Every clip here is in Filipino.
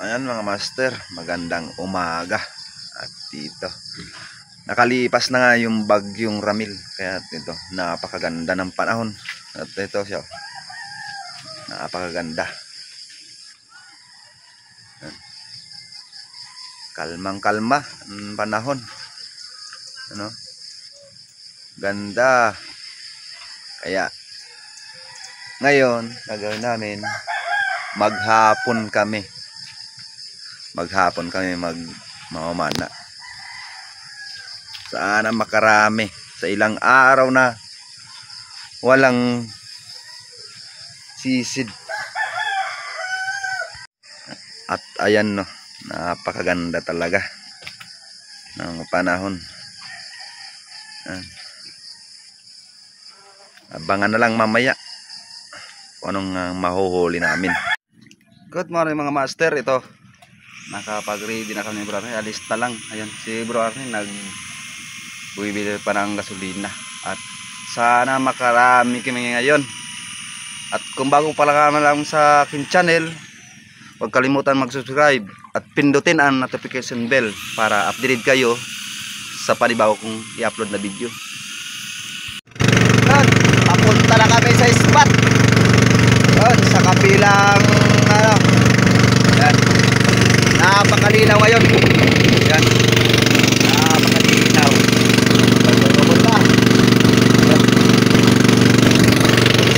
Ayan mga master, magandang umaga. At dito, nakalipas na nga yung bagyong Ramil. Kaya dito, napakaganda ng panahon. At ito siya, napakaganda. Kalmang kalma ang panahon. Ano? Ganda. Kaya ngayon, gagawin namin, maghapon kami magmamana. Sana makarami sa ilang araw na walang sisid. At ayan no, napakaganda talaga ng panahon. Abangan na lang mamaya kung anong mahuhuli namin. Good morning mga master. Ito, nakapag-ready na kami bro Arne. Alis na lang. Ayan, si bro Arne bumibili pa ng gasolina. At sana makarami kami ngayon. At kung bago pala ka lang sa aking channel, huwag kalimutan mag-subscribe at pindutin ang notification bell para updated kayo sa panibago kong i-upload na video. Yan, papunta na kami sa spot. Yan, sa kapilang yan, napakalinaw ngayon. Yan, napakalinaw. Papunta.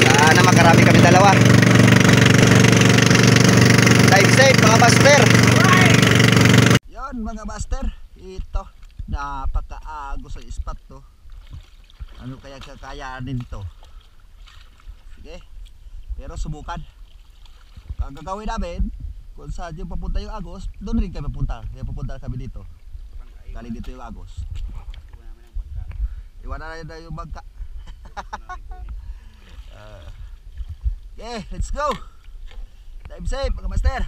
Sana makarami kami dalawa. Drive safe mga master. Yan mga master, ito napakaago sa spot to. Ano kaya kakayanin to? Sige, pero subukan. Ang gagawin namin, kung saan yung papunta yung agos, doon rin kami papunta. Kaya pupunta kami dito. Galing dito yung agos. Iwanan na yung bangka. Okay, let's go. Dive safe mga master.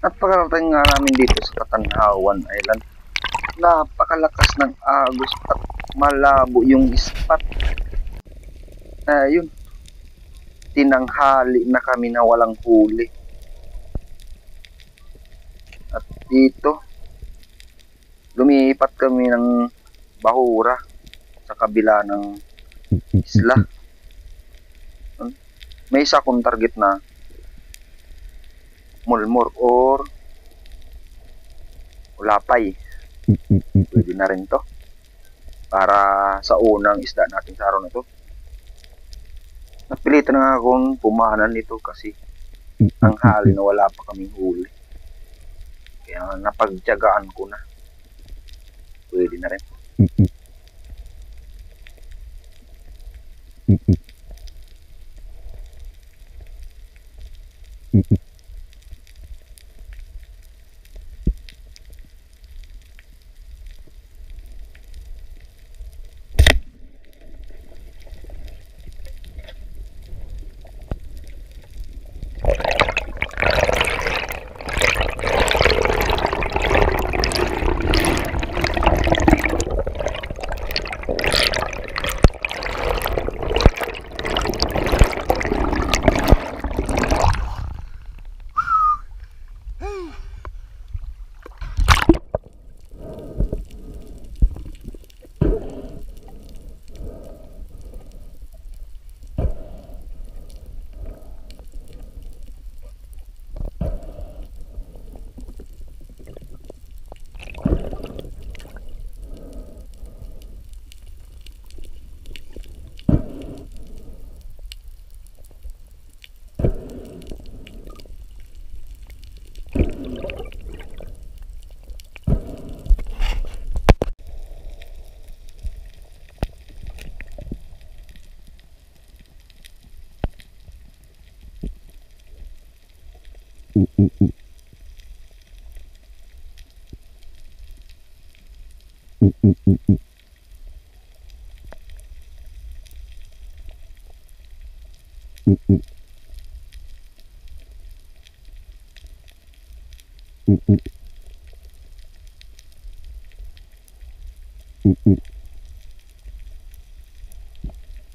At pagkarating nga namin dito sa Katanhawan Island, napakalakas ng agos at malabo yung spot. Ayun, tinanghali na kami na walang huli. At dito, lumipat kami ng bahura sa kabila ng isla. May isa akong target na mulmur or ulapay. Pwede na rin to para sa unang isda natin sa araw na to. Napilitan na akong pumanan nito kasi ang hali na wala pa kaming huli. Kaya napagtiyagaan ko na. Pwede na rin.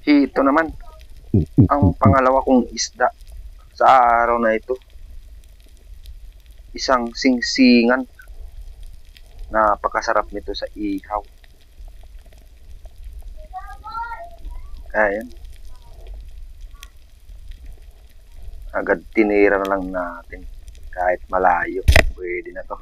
Ito naman ang pangalawa kong isda. sa araw na ito. Isang singsingan. Napakasarap nito sa ihaw. Ayan. Agad tinira na lang natin. Kahit malayo, pwede na to.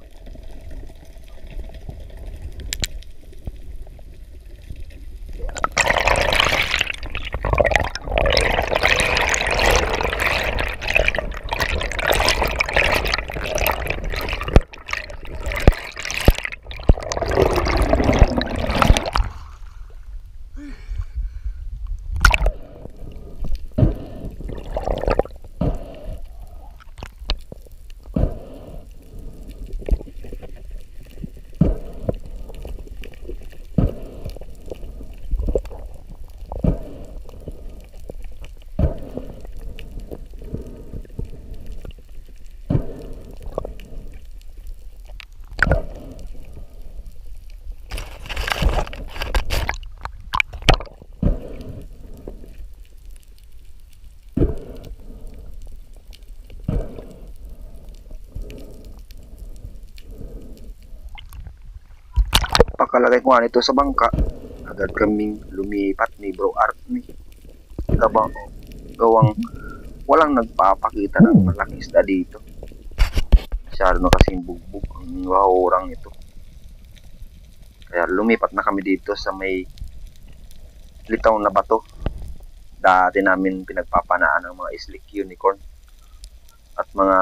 Pakalagay ko nga nito sa bangka, agad kaming lumipat ni Bro Art ni gawang walang nagpapakita ng malaking isda dito. Masyado na kasing bugbog ang wahurang ito. Kaya lumipat na kami dito sa may litaw na bato. Dati namin pinagpapanaan ng mga slick unicorn at mga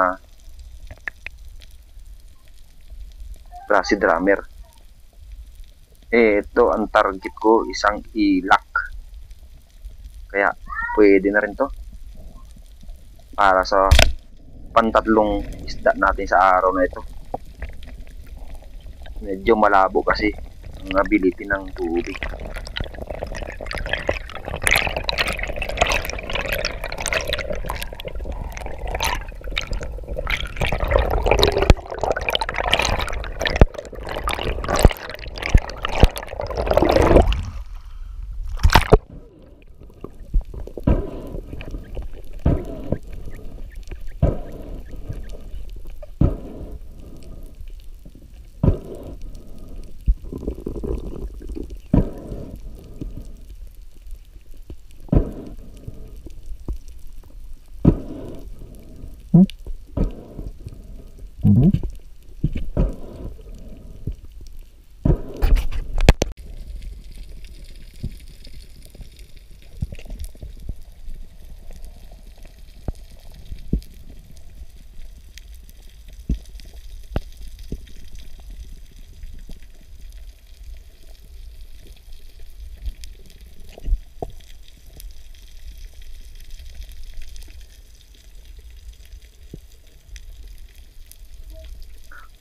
brassy drummer. Ito ang target ko, isang ilak. Kaya pwede na rin to para sa pantatlong isda natin sa araw na ito. Medyo malabo kasi ang ability ng tubig.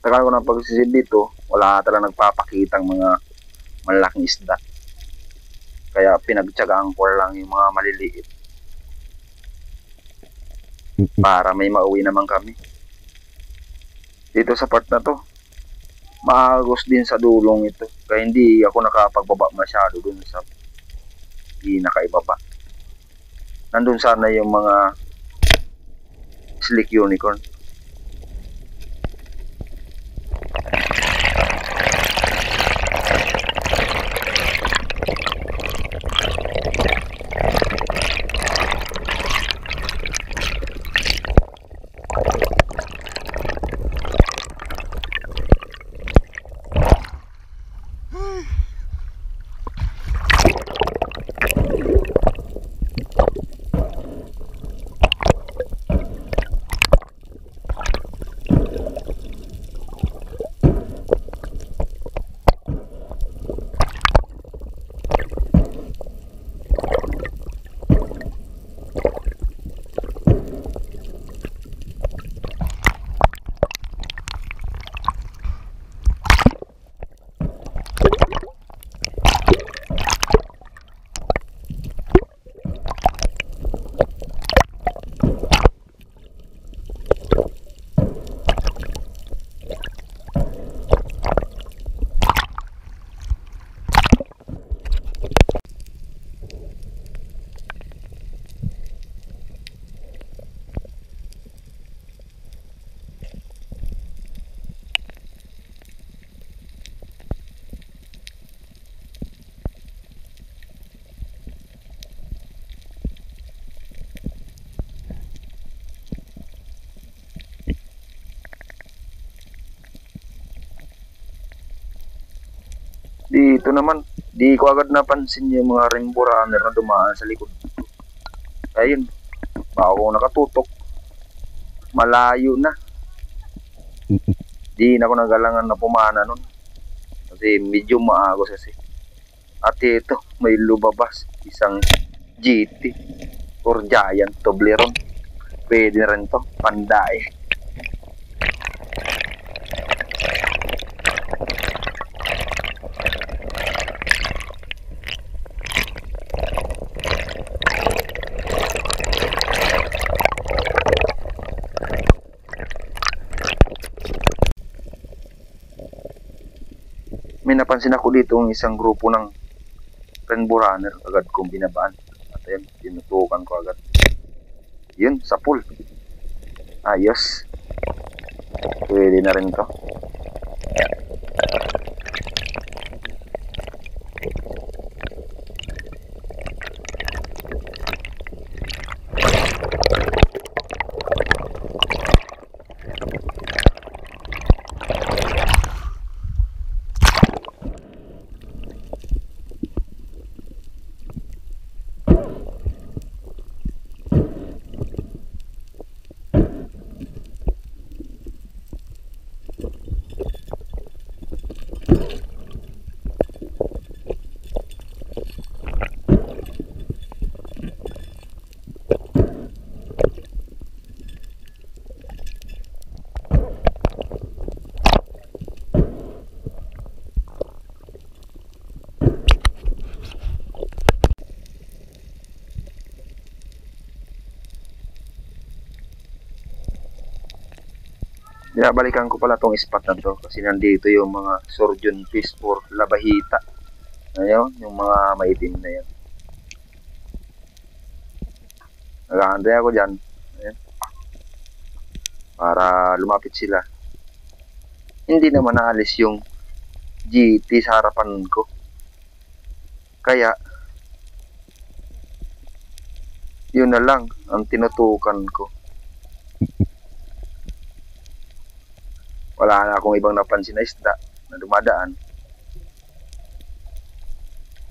Tagal ko na pagsisid dito, wala talaga nagpapakitang mga malaking isda. Kaya pinagtyagaan ko lang yung mga maliliit para may mauwi naman kami. Dito sa part na to, maagos din sa dulong ito. Kaya hindi ako nakapagbaba masyado dun sa pinakaibaba. Nandun sana yung mga slick unicorn. Dito naman, di ko agad napansin yung mga rainbow runner na dumaan sa likod. Ayun, baka ako nakatutok. Malayo na. Di na ako nagalangan na pumana nun. Kasi medyo maagos kasi. At ito, may lumabas. Isang GT or Giant Toblerone. Pwede na rin to, pandae. May napansin ako dito ng isang grupo ng rainbow runner. Agad kong binabaan. At ayun, tinutukan ko agad. Yun, sa pool. Ayos. Pwede na rin to. Binabalikan ko pala tong spot na to kasi nandito yung mga surgeon fish for labahita. Ayun, yung mga maitim na yan. Nag-aantay ako dyan. Ayan. Para lumapit sila. Hindi naman naalis yung GT sa harapan ko. Kaya, yun na lang ang tinutukan ko. Wala na akong ibang napansin na isda na dumadaan.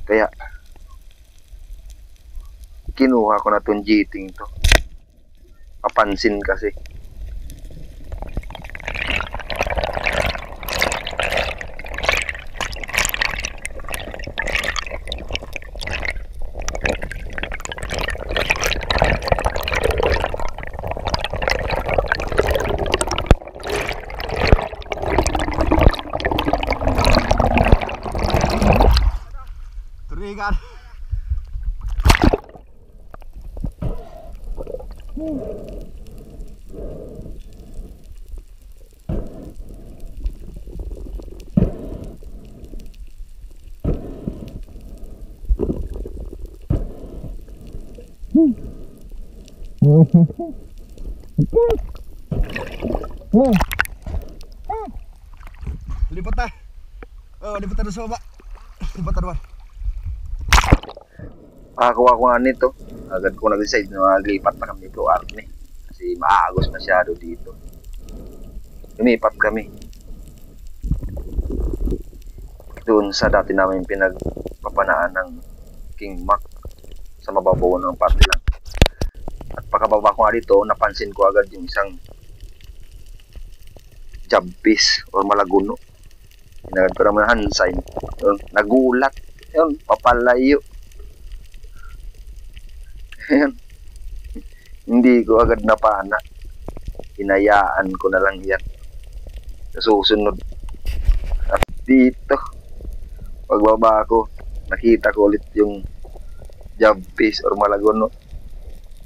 Kaya, kinuha ko na itong jiting to. Papansin kasi. Turigan. Lipat na. Oh, lipat na sa baba. Lipat na doon. Pakakuha ko nga nito. Agad ko nag-decide na maglipat na kami Bro Arne. Kasi maagos masyado dito. Lumipat kami. Doon sa dati namin pinagpapanaan ng King Mac. Sa mababaw ng party lang. At pagkababa ko nga dito, napansin ko agad yung isang jabfish or malaguno. Hinagad ko naman hand sign. Yun, nagulat. Yun, papalayo. Ayan. Hindi ko agad napana. Hinayaan ko na lang yan. Sa susunod. At dito, pagbaba ko, nakita ko ulit yung jabfish or malaguno.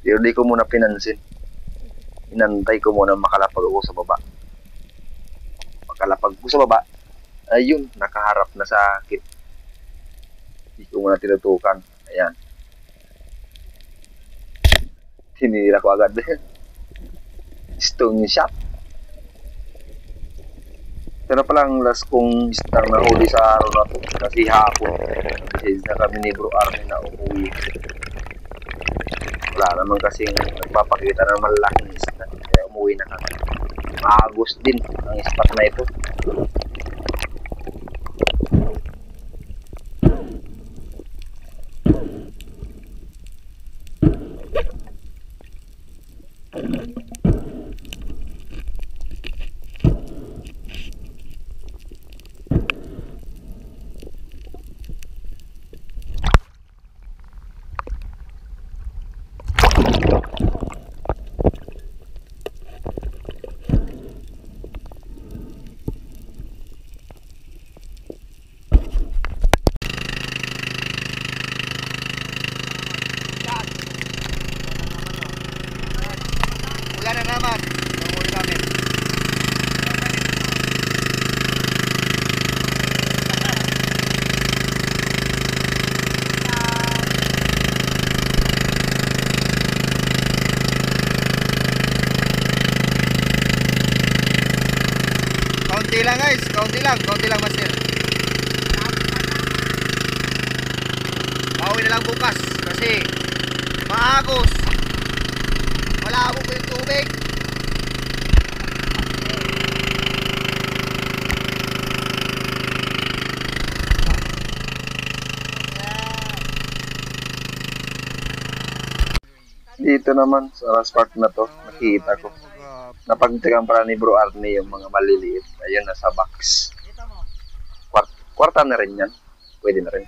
Pero di ko muna pinansin. Inantay ko muna makalapag ako sa baba. Makalapag ko sa baba, ayun, nakaharap na sa akin. Di ko muna tinutukan. Ayan. Tinira ko agad. Stone shot. Pero palang last kong isdang nahuli sa araw na to. Kasi hapon. Kasi na kami ni Bro Arne na umuwi. Wala naman kasing nagpapakita ng malaking isda. Kaya umuwi na kami. Maagos din ang spot na ito. Wala na naman. Nanguhuli namin. Kaunti lang guys, kaunti lang master. Pauwi na lang bukas kasi maagos. Malabo pa yung tubig. Dito naman sa spot na to, nakita ko. Napagtagang para ni Bro Arnie yung mga maliliit. Ayun, nasa box. Kwarta na rin yan. Pwede na rin.